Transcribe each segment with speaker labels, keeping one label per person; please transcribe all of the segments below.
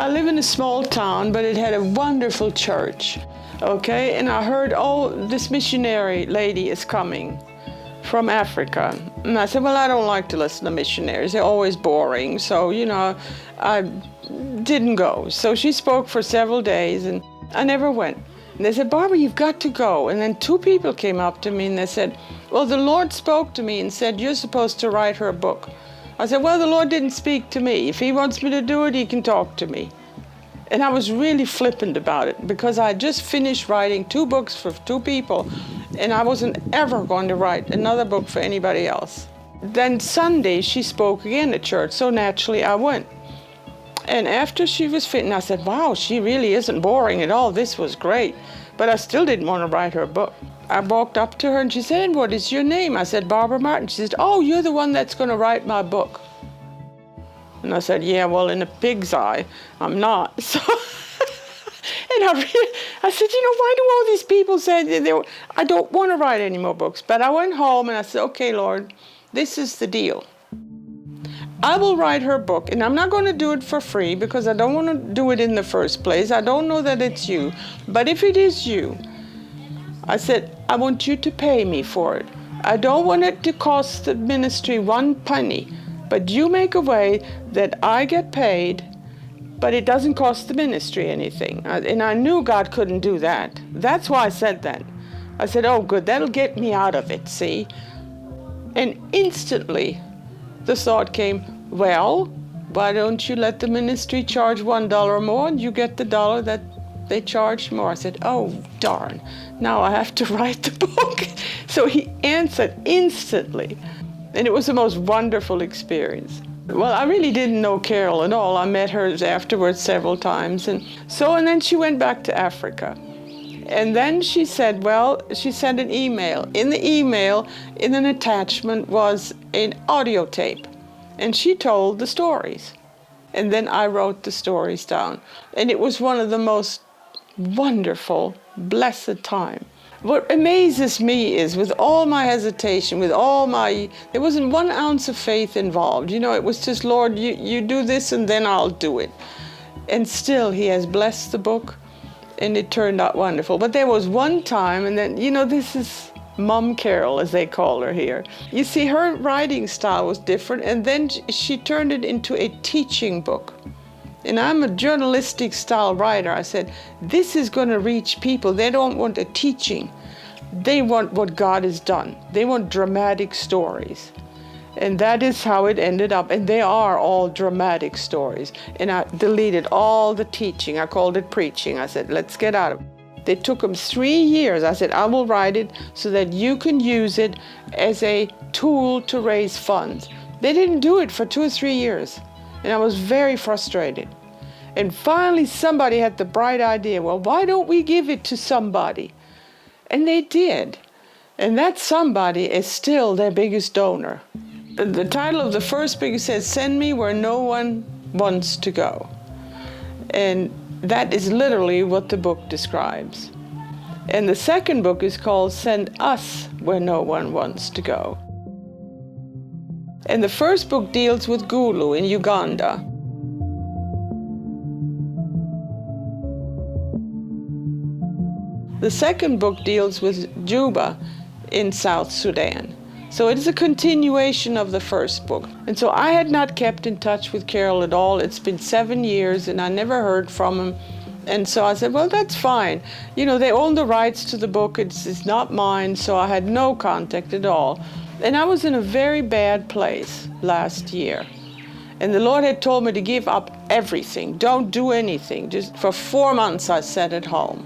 Speaker 1: I live in a small town, but it had a wonderful church, okay? And I heard, oh, this missionary lady is coming from Africa. And I said, well, I don't like to listen to missionaries. They're always boring. So, I didn't go. So she spoke for several days, and I never went. And they said, Barbara, you've got to go. And then two people came up to me and they said, well, the Lord spoke to me and said, you're supposed to write her a book. I said, well, the Lord didn't speak to me. If he wants me to do it, he can talk to me. And I was really flippant about it because I had just finished writing 2 books for 2 people, and I wasn't ever going to write another book for anybody else. Then Sunday, she spoke again at church, so naturally I went. And after she was finished, I said, wow, she really isn't boring at all. This was great. But I still didn't want to write her a book. I walked up to her and she said, and what is your name? I said, Barbara Martin. She said, oh, you're the one that's going to write my book. And I said, yeah, well, in a pig's eye, I'm not. So, and I said, why do all these people say I don't want to write any more books? But I went home and I said, okay, Lord, this is the deal. I will write her book, and I'm not going to do it for free because I don't want to do it in the first place. I don't know that it's you. But if it is you, I said, I want you to pay me for it. I don't want it to cost the ministry 1 penny, but you make a way that I get paid, but it doesn't cost the ministry anything. And I knew God couldn't do that. That's why I said that. I said, oh, good, that'll get me out of it, see? And instantly, the thought came, well, why don't you let the ministry charge $1 more and you get the dollar that they charged more? I said, oh, darn, now I have to write the book. So he answered instantly. And it was the most wonderful experience. Well, I really didn't know Carol at all. I met her afterwards several times. And then she went back to Africa. And then she said, well, she sent an email. In the email, in an attachment, was an audio tape. And she told the stories. And then I wrote the stories down. And it was one of the most wonderful, blessed time. What amazes me is, with all my hesitation, there wasn't 1 ounce of faith involved. It was just, Lord, you do this and then I'll do it. And still, he has blessed the book, and it turned out wonderful. But there was one time, and then, this is Mom Carol, as they call her here. You see, her writing style was different, and then she turned it into a teaching book. And I'm a journalistic style writer. I said, this is going to reach people. They don't want a teaching. They want what God has done. They want dramatic stories. And that is how it ended up. And they are all dramatic stories. And I deleted all the teaching. I called it preaching. I said, let's get out of it. They took them 3 years. I said, I will write it so that you can use it as a tool to raise funds. They didn't do it for 2 or 3 years. And I was very frustrated. And finally, somebody had the bright idea, well, why don't we give it to somebody? And they did. And that somebody is still their biggest donor. The title of the first book says, Send Me Where No One Wants to Go. And that is literally what the book describes. And the second book is called Send Us Where No One Wants to Go. And the first book deals with Gulu in Uganda. The second book deals with Juba in South Sudan. So it is a continuation of the first book. And so I had not kept in touch with Carol at all. It's been 7 years and I never heard from him. And so I said, well, that's fine. They own the rights to the book. It's not mine. So I had no contact at all. And I was in a very bad place last year. And the Lord had told me to give up everything. Don't do anything. Just for 4 months I sat at home.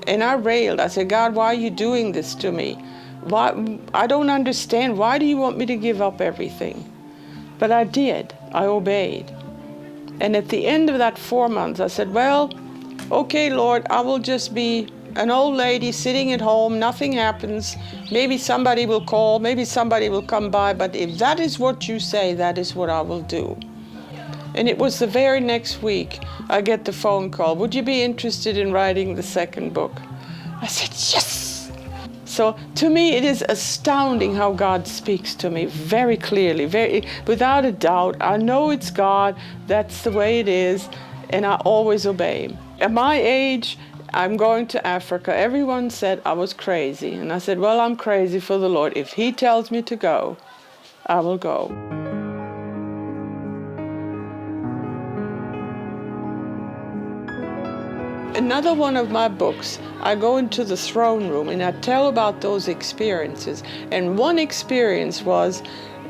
Speaker 1: And I railed. I said, God, why are you doing this to me? Why? I don't understand. Why do you want me to give up everything? But I did. I obeyed. And at the end of that 4 months, I said, well, okay, Lord, I will just be an old lady sitting at home, nothing happens. Maybe somebody will call, maybe somebody will come by, but if that is what you say, that is what I will do. And it was the very next week I get the phone call, would you be interested in writing the second book? I said, yes! So to me, it is astounding how God speaks to me very clearly, without a doubt. I know it's God, that's the way it is. and I always obey him. At my age, I'm going to Africa. Everyone said I was crazy. And I said, well, I'm crazy for the Lord. If he tells me to go, I will go. Another one of my books, I go into the throne room and I tell about those experiences. And one experience was,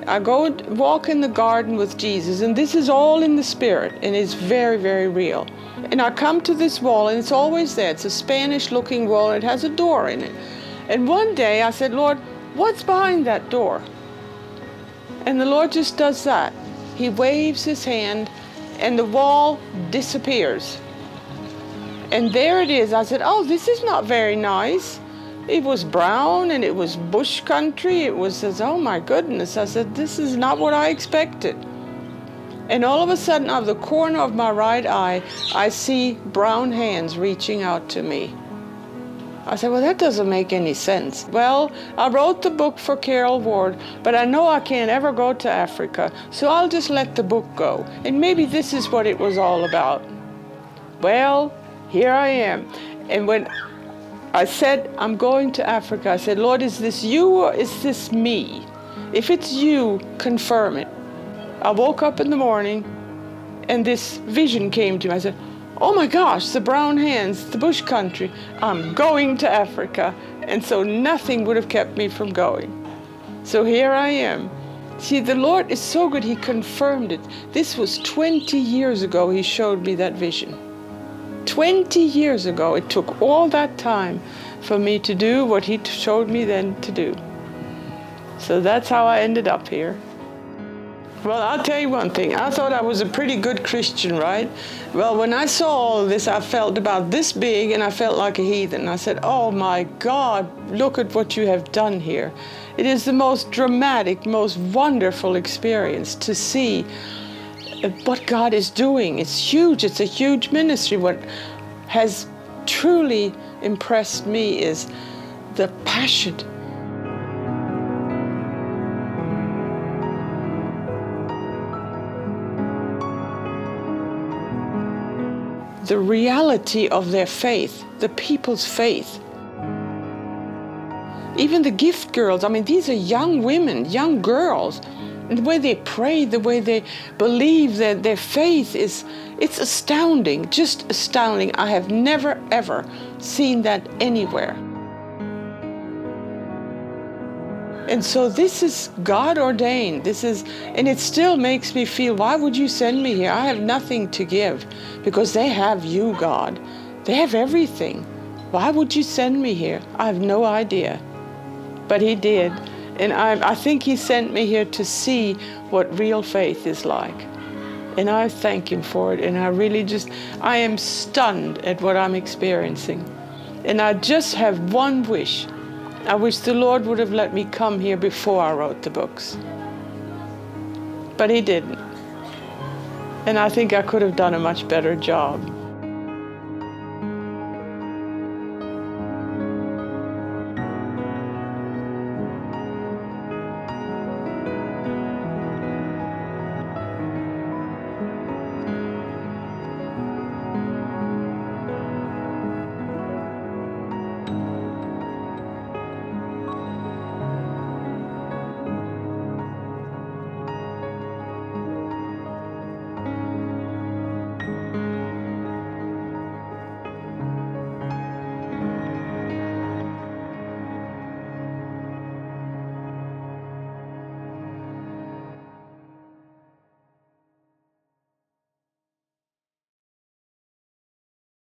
Speaker 1: I go walk in the garden with Jesus, and this is all in the spirit, and it's very, very real. And I come to this wall, and it's always there. It's a Spanish-looking wall, and it has a door in it. And one day I said, Lord, what's behind that door? And the Lord just does that. He waves his hand, and the wall disappears. And there it is. I said, oh, this is not very nice. It was brown and it was bush country. It was, oh my goodness. I said, this is not what I expected. And all of a sudden, out of the corner of my right eye, I see brown hands reaching out to me. I said, well, that doesn't make any sense. Well, I wrote the book for Carol Ward, but I know I can't ever go to Africa, so I'll just let the book go. And maybe this is what it was all about. Well, here I am. And when I said, I'm going to Africa, I said, Lord, is this you or is this me? If it's you, confirm it. I woke up in the morning and this vision came to me. I said, oh my gosh, the brown hands, the bush country. I'm going to Africa. And so nothing would have kept me from going. So here I am. See, the Lord is so good, he confirmed it. This was 20 years ago he showed me that vision. 20 years ago, it took all that time for me to do what he showed me then to do. So that's how I ended up here. Well, I'll tell you one thing. I thought I was a pretty good Christian, right? Well, when I saw all of this, I felt about this big and I felt like a heathen. I said, oh my God, look at what you have done here. It is the most dramatic, most wonderful experience to see what God is doing. It's huge. It's a huge ministry. What has truly impressed me is the passion. The reality of their faith, the people's faith. Even the gift girls, I mean, these are young women, young girls. And the way they pray, the way they believe, that their faith it's astounding, just astounding. I have never, ever seen that anywhere. And so this is God ordained. And it still makes me feel, why would you send me here? I have nothing to give, because they have you, God. They have everything. Why would you send me here? I have no idea. But he did. And I think he sent me here to see what real faith is like. And I thank him for it. And I am stunned at what I'm experiencing. And I just have one wish. I wish the Lord would have let me come here before I wrote the books. But he didn't. And I think I could have done a much better job.